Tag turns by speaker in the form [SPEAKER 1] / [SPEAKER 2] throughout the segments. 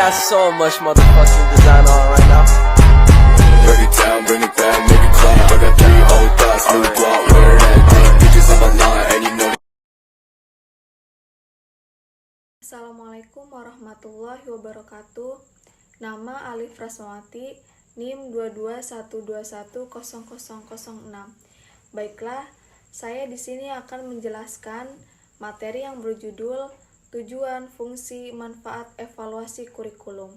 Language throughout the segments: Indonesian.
[SPEAKER 1] got so much motherfucking design on right now.
[SPEAKER 2] Break it down, bring it back, make it clap. I got 3 old thoughts, new guap, where that dick bitches on my line, and you know.
[SPEAKER 3] Assalamualaikum warahmatullahi wabarakatuh. Nama Alif Rasmawati, NIM 221210006. Baiklah, saya di sini akan menjelaskan materi yang berjudul Tujuan, Fungsi, Manfaat, Evaluasi Kurikulum.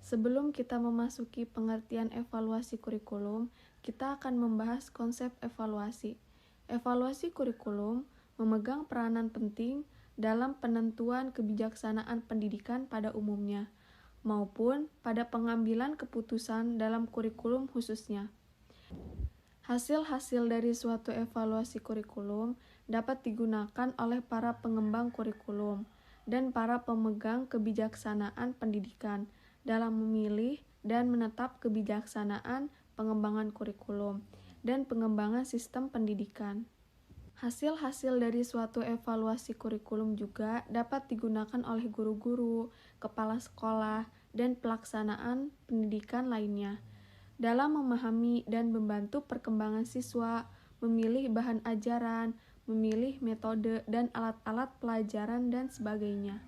[SPEAKER 3] Sebelum kita memasuki pengertian evaluasi kurikulum, kita akan membahas konsep evaluasi. Evaluasi kurikulum memegang peranan penting dalam penentuan kebijaksanaan pendidikan pada umumnya, maupun pada pengambilan keputusan dalam kurikulum khususnya. Hasil-hasil dari suatu evaluasi kurikulum dapat digunakan oleh para pengembang kurikulum dan para pemegang kebijaksanaan pendidikan dalam memilih dan menetap kebijaksanaan pengembangan kurikulum dan pengembangan sistem pendidikan. Hasil-hasil dari suatu evaluasi kurikulum juga dapat digunakan oleh guru-guru, kepala sekolah, dan pelaksanaan pendidikan lainnya dalam memahami dan membantu perkembangan siswa, memilih bahan ajaran, memilih metode dan alat-alat pelajaran, dan sebagainya.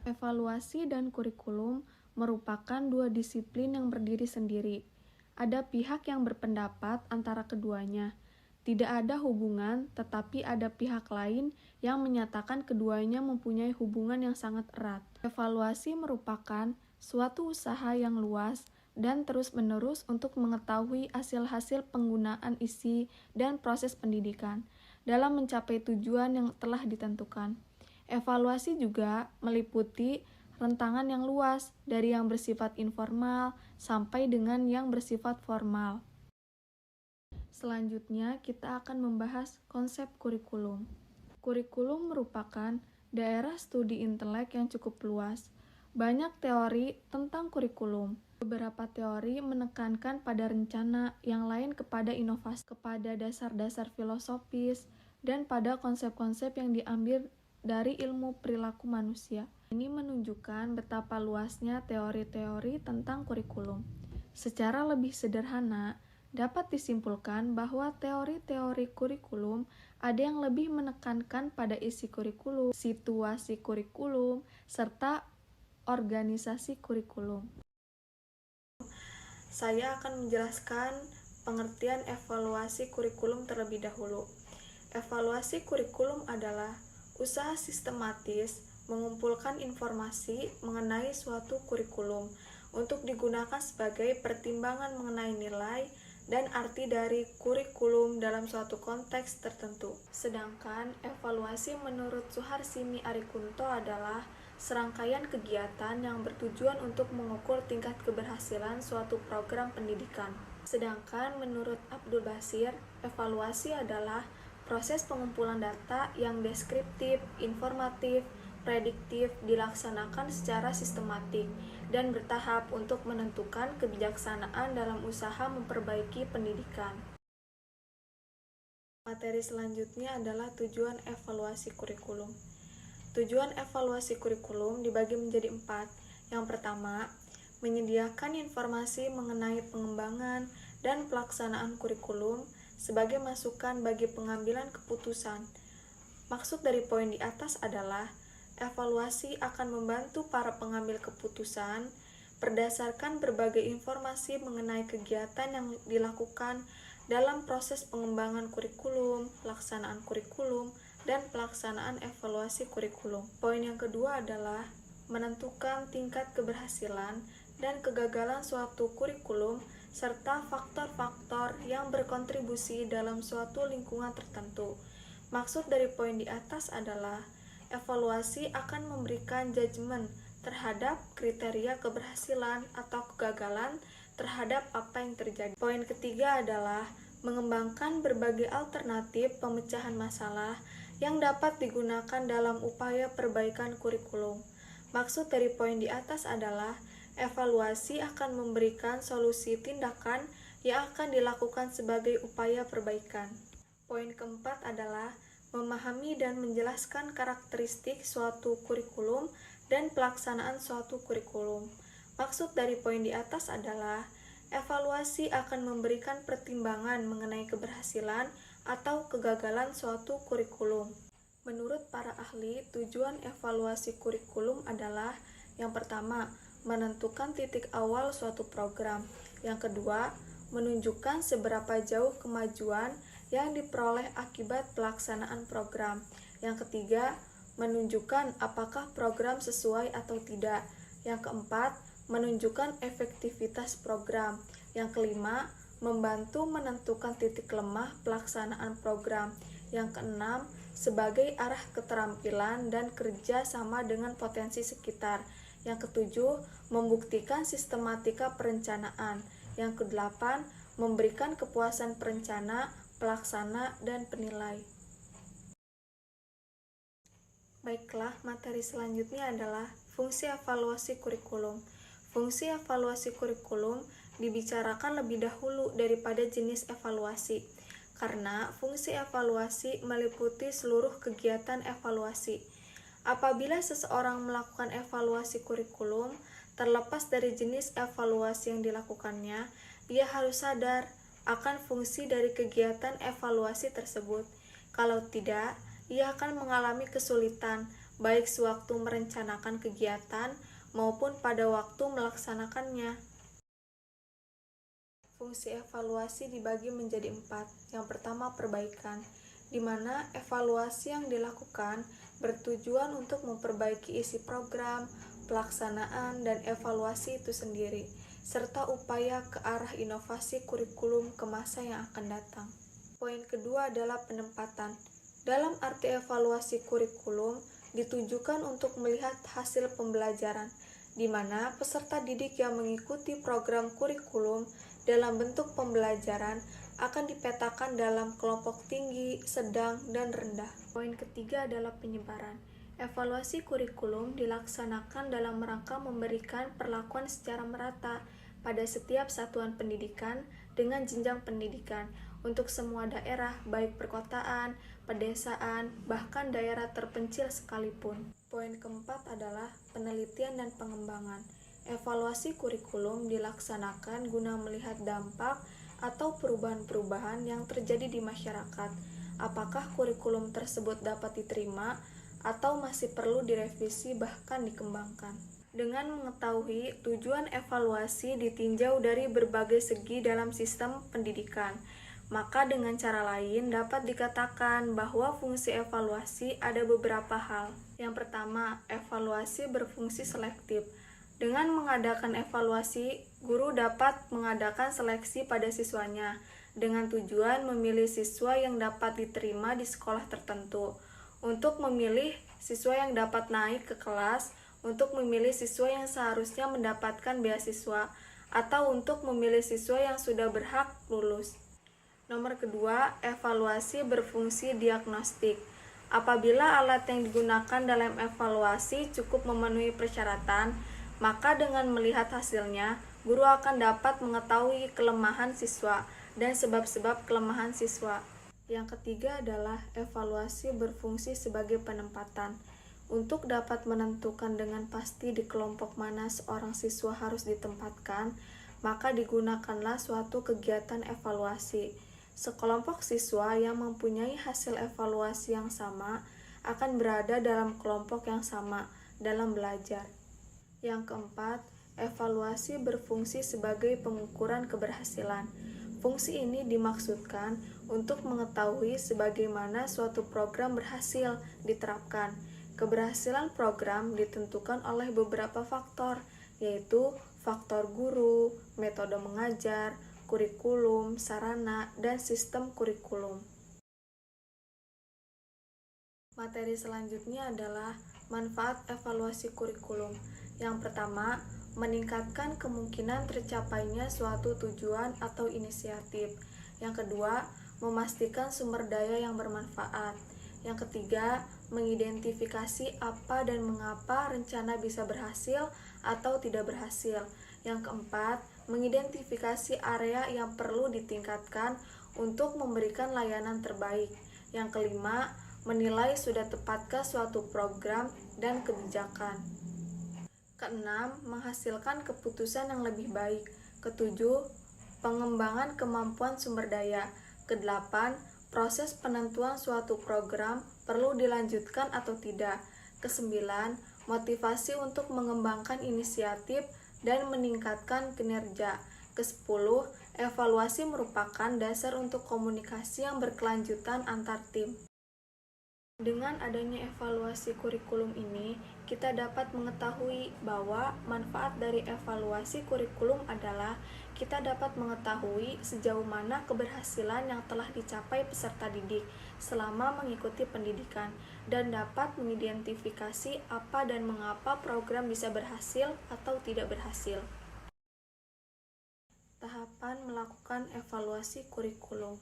[SPEAKER 3] Evaluasi dan kurikulum merupakan dua disiplin yang berdiri sendiri. Ada pihak yang berpendapat antara keduanya. Tidak ada hubungan, tetapi ada pihak lain yang menyatakan keduanya mempunyai hubungan yang sangat erat. Evaluasi merupakan suatu usaha yang luas dan terus-menerus untuk mengetahui hasil-hasil penggunaan isi dan proses pendidikan dalam mencapai tujuan yang telah ditentukan. Evaluasi juga meliputi rentangan yang luas dari yang bersifat informal sampai dengan yang bersifat formal. Selanjutnya, kita akan membahas konsep kurikulum. Kurikulum merupakan daerah studi intelek yang cukup luas. Banyak teori tentang kurikulum. Beberapa teori menekankan pada rencana, yang lain kepada inovasi, kepada dasar-dasar filosofis, dan pada konsep-konsep yang diambil dari ilmu perilaku manusia. Ini menunjukkan betapa luasnya teori-teori tentang kurikulum. Secara lebih sederhana, dapat disimpulkan bahwa teori-teori kurikulum ada yang lebih menekankan pada isi kurikulum, situasi kurikulum, serta organisasi kurikulum. Saya akan menjelaskan pengertian evaluasi kurikulum terlebih dahulu. Evaluasi kurikulum adalah usaha sistematis mengumpulkan informasi mengenai suatu kurikulum untuk digunakan sebagai pertimbangan mengenai nilai dan arti dari kurikulum dalam suatu konteks tertentu. Sedangkan evaluasi menurut Suharsini Arikunto adalah serangkaian kegiatan yang bertujuan untuk mengukur tingkat keberhasilan suatu program pendidikan. Sedangkan menurut Abdul Basir, evaluasi adalah proses pengumpulan data yang deskriptif, informatif, prediktif dilaksanakan secara sistematik dan bertahap untuk menentukan kebijaksanaan dalam usaha memperbaiki pendidikan. Materi selanjutnya adalah tujuan evaluasi kurikulum. Tujuan evaluasi kurikulum dibagi menjadi 4. Yang pertama, menyediakan informasi mengenai pengembangan dan pelaksanaan kurikulum sebagai masukan bagi pengambilan keputusan. Maksud dari poin di atas adalah evaluasi akan membantu para pengambil keputusan berdasarkan berbagai informasi mengenai kegiatan yang dilakukan dalam proses pengembangan kurikulum, pelaksanaan kurikulum, dan pelaksanaan evaluasi kurikulum. Poin yang kedua adalah menentukan tingkat keberhasilan dan kegagalan suatu kurikulum serta faktor-faktor yang berkontribusi dalam suatu lingkungan tertentu. Maksud dari poin di atas adalah evaluasi akan memberikan judgement terhadap kriteria keberhasilan atau kegagalan terhadap apa yang terjadi. Poin ketiga adalah mengembangkan berbagai alternatif pemecahan masalah yang dapat digunakan dalam upaya perbaikan kurikulum. Maksud dari poin di atas adalah evaluasi akan memberikan solusi tindakan yang akan dilakukan sebagai upaya perbaikan. Poin keempat adalah memahami dan menjelaskan karakteristik suatu kurikulum dan pelaksanaan suatu kurikulum. Maksud dari poin di atas adalah evaluasi akan memberikan pertimbangan mengenai keberhasilan atau kegagalan suatu kurikulum. Menurut para ahli, tujuan evaluasi kurikulum adalah yang pertama, menentukan titik awal suatu program. Yang kedua, menunjukkan seberapa jauh kemajuan yang diperoleh akibat pelaksanaan program. Yang ketiga, menunjukkan apakah program sesuai atau tidak. Yang keempat, menunjukkan efektivitas program. Yang kelima, membantu menentukan titik lemah pelaksanaan program. Yang keenam, sebagai arah keterampilan dan kerja sama dengan potensi sekitar. Yang ketujuh, membuktikan sistematika perencanaan. Yang kedelapan, memberikan kepuasan perencana, pelaksana, dan penilai. Baiklah, materi selanjutnya adalah fungsi evaluasi kurikulum. Fungsi evaluasi kurikulum dibicarakan lebih dahulu daripada jenis evaluasi, karena fungsi evaluasi meliputi seluruh kegiatan evaluasi. Apabila seseorang melakukan evaluasi kurikulum, terlepas dari jenis evaluasi yang dilakukannya, ia harus sadar akan fungsi dari kegiatan evaluasi tersebut. Kalau tidak, ia akan mengalami kesulitan, baik sewaktu merencanakan kegiatan maupun pada waktu melaksanakannya. Fungsi evaluasi dibagi menjadi 4. Yang pertama, perbaikan, di mana evaluasi yang dilakukan bertujuan untuk memperbaiki isi program, pelaksanaan, dan evaluasi itu sendiri, serta upaya ke arah inovasi kurikulum ke masa yang akan datang. Poin kedua adalah penempatan. Dalam arti evaluasi kurikulum ditujukan untuk melihat hasil pembelajaran, di mana peserta didik yang mengikuti program kurikulum dalam bentuk pembelajaran akan dipetakan dalam kelompok tinggi, sedang, dan rendah. Poin ketiga adalah penyebaran. Evaluasi kurikulum dilaksanakan dalam rangka memberikan perlakuan secara merata pada setiap satuan pendidikan dengan jenjang pendidikan untuk semua daerah, baik perkotaan, pedesaan, bahkan daerah terpencil sekalipun. Poin keempat adalah penelitian dan pengembangan. Evaluasi kurikulum dilaksanakan guna melihat dampak atau perubahan-perubahan yang terjadi di masyarakat. Apakah kurikulum tersebut dapat diterima atau masih perlu direvisi bahkan dikembangkan. Dengan mengetahui tujuan evaluasi ditinjau dari berbagai segi dalam sistem pendidikan, maka dengan cara lain dapat dikatakan bahwa fungsi evaluasi ada beberapa hal. Yang pertama, evaluasi berfungsi selektif. Dengan mengadakan evaluasi, guru dapat mengadakan seleksi pada siswanya dengan tujuan memilih siswa yang dapat diterima di sekolah tertentu, untuk memilih siswa yang dapat naik ke kelas, untuk memilih siswa yang seharusnya mendapatkan beasiswa, atau untuk memilih siswa yang sudah berhak lulus. Nomor kedua, evaluasi berfungsi diagnostik. Apabila alat yang digunakan dalam evaluasi cukup memenuhi persyaratan, maka dengan melihat hasilnya, guru akan dapat mengetahui kelemahan siswa dan sebab-sebab kelemahan siswa. Yang ketiga adalah evaluasi berfungsi sebagai penempatan. Untuk dapat menentukan dengan pasti di kelompok mana seorang siswa harus ditempatkan, maka digunakanlah suatu kegiatan evaluasi. Sekelompok siswa yang mempunyai hasil evaluasi yang sama akan berada dalam kelompok yang sama dalam belajar. Yang keempat, evaluasi berfungsi sebagai pengukuran keberhasilan. Fungsi ini dimaksudkan untuk mengetahui sebagaimana suatu program berhasil diterapkan. Keberhasilan program ditentukan oleh beberapa faktor, yaitu faktor guru, metode mengajar, kurikulum, sarana, dan sistem kurikulum. Materi selanjutnya adalah manfaat evaluasi kurikulum. Yang pertama, meningkatkan kemungkinan tercapainya suatu tujuan atau inisiatif. Yang kedua, memastikan sumber daya yang bermanfaat. Yang ketiga, mengidentifikasi apa dan mengapa rencana bisa berhasil atau tidak berhasil. Yang keempat, mengidentifikasi area yang perlu ditingkatkan untuk memberikan layanan terbaik. Yang kelima, menilai sudah tepatkah suatu program dan kebijakan. Keenam, menghasilkan keputusan yang lebih baik. Ketujuh, pengembangan kemampuan sumber daya. Kedelapan, proses penentuan suatu program perlu dilanjutkan atau tidak. Kesembilan, motivasi untuk mengembangkan inisiatif dan meningkatkan kinerja. Kesepuluh, evaluasi merupakan dasar untuk komunikasi yang berkelanjutan antar tim. Dengan adanya evaluasi kurikulum ini, kita dapat mengetahui bahwa manfaat dari evaluasi kurikulum adalah kita dapat mengetahui sejauh mana keberhasilan yang telah dicapai peserta didik selama mengikuti pendidikan dan dapat mengidentifikasi apa dan mengapa program bisa berhasil atau tidak berhasil. Tahapan melakukan evaluasi kurikulum.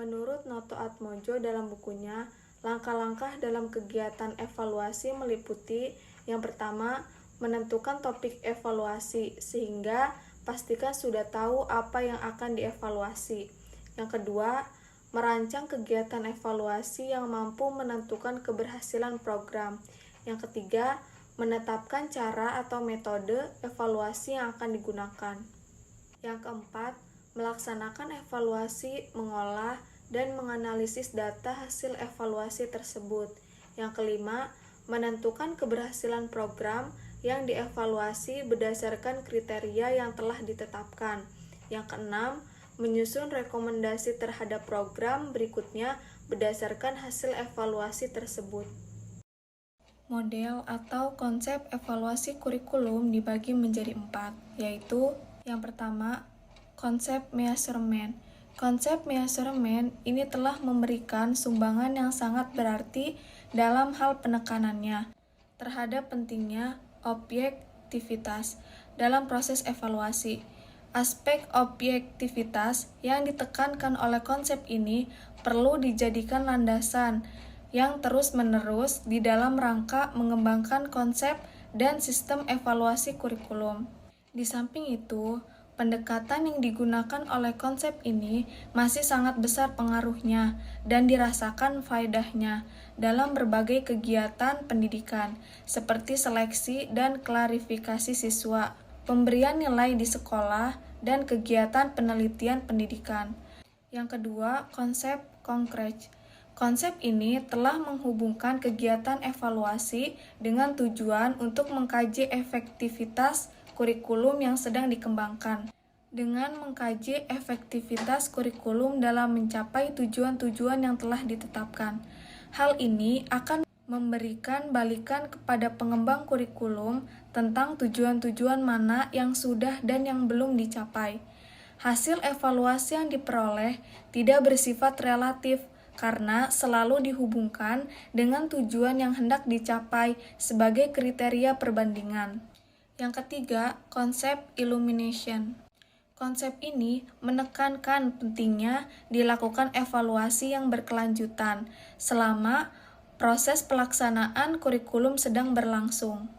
[SPEAKER 3] Menurut Noto Atmojo dalam bukunya, langkah-langkah dalam kegiatan evaluasi meliputi yang pertama, menentukan topik evaluasi sehingga pastikan sudah tahu apa yang akan dievaluasi. Yang kedua, merancang kegiatan evaluasi yang mampu menentukan keberhasilan program. Yang ketiga, menetapkan cara atau metode evaluasi yang akan digunakan. Yang keempat, melaksanakan evaluasi, mengolah, dan menganalisis data hasil evaluasi tersebut. Yang kelima, menentukan keberhasilan program yang dievaluasi berdasarkan kriteria yang telah ditetapkan. Yang keenam, menyusun rekomendasi terhadap program berikutnya berdasarkan hasil evaluasi tersebut. Model atau konsep evaluasi kurikulum dibagi menjadi 4, yaitu yang pertama, konsep measurement. Konsep measurement ini telah memberikan sumbangan yang sangat berarti dalam hal penekanannya terhadap pentingnya objektivitas dalam proses evaluasi. Aspek objektivitas yang ditekankan oleh konsep ini perlu dijadikan landasan yang terus-menerus di dalam rangka mengembangkan konsep dan sistem evaluasi kurikulum. Di samping itu, pendekatan yang digunakan oleh konsep ini masih sangat besar pengaruhnya dan dirasakan faedahnya dalam berbagai kegiatan pendidikan, seperti seleksi dan klarifikasi siswa, pemberian nilai di sekolah, dan kegiatan penelitian pendidikan. Yang kedua, konsep konkret. Konsep ini telah menghubungkan kegiatan evaluasi dengan tujuan untuk mengkaji efektivitas kurikulum yang sedang dikembangkan. Dengan mengkaji efektivitas kurikulum dalam mencapai tujuan-tujuan yang telah ditetapkan. Hal ini akan memberikan balikan kepada pengembang kurikulum tentang tujuan-tujuan mana yang sudah dan yang belum dicapai. Hasil evaluasi yang diperoleh tidak bersifat relatif, karena selalu dihubungkan dengan tujuan yang hendak dicapai sebagai kriteria perbandingan. Yang ketiga, konsep illumination. Konsep ini menekankan pentingnya dilakukan evaluasi yang berkelanjutan selama proses pelaksanaan kurikulum sedang berlangsung.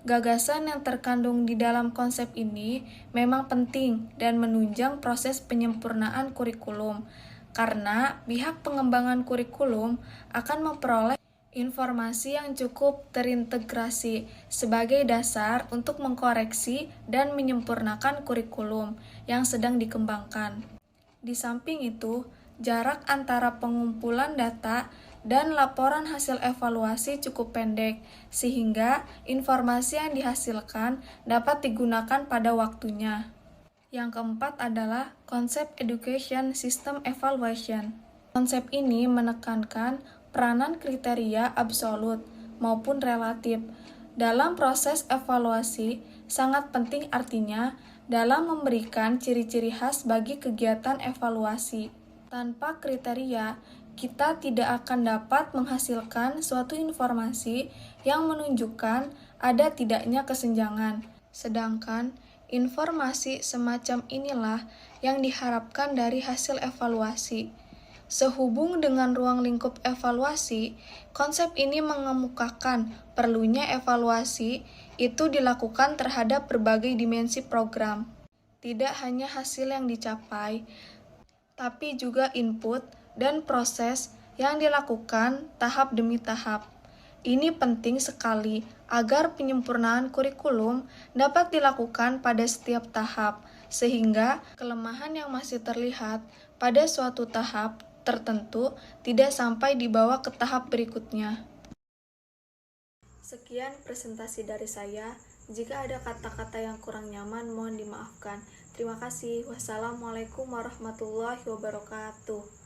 [SPEAKER 3] Gagasan yang terkandung di dalam konsep ini memang penting dan menunjang proses penyempurnaan kurikulum, karena pihak pengembangan kurikulum akan memperoleh informasi yang cukup terintegrasi sebagai dasar untuk mengkoreksi dan menyempurnakan kurikulum yang sedang dikembangkan. Di samping itu, jarak antara pengumpulan data dan laporan hasil evaluasi cukup pendek, sehingga informasi yang dihasilkan dapat digunakan pada waktunya. Yang keempat adalah konsep education system evaluation. Konsep ini menekankan peranan kriteria absolut maupun relatif dalam proses evaluasi. Sangat penting artinya dalam memberikan ciri-ciri khas bagi kegiatan evaluasi. Tanpa kriteria, kita tidak akan dapat menghasilkan suatu informasi yang menunjukkan ada tidaknya kesenjangan. Sedangkan informasi semacam inilah yang diharapkan dari hasil evaluasi. Sehubung dengan ruang lingkup evaluasi, konsep ini mengemukakan perlunya evaluasi itu dilakukan terhadap berbagai dimensi program. Tidak hanya hasil yang dicapai, tapi juga input dan proses yang dilakukan tahap demi tahap. Ini penting sekali agar penyempurnaan kurikulum dapat dilakukan pada setiap tahap, sehingga kelemahan yang masih terlihat pada suatu tahap tertentu tidak sampai dibawa ke tahap berikutnya. Sekian presentasi dari saya. Jika ada kata-kata yang kurang nyaman, mohon dimaafkan. Terima kasih. Wassalamualaikum warahmatullahi wabarakatuh.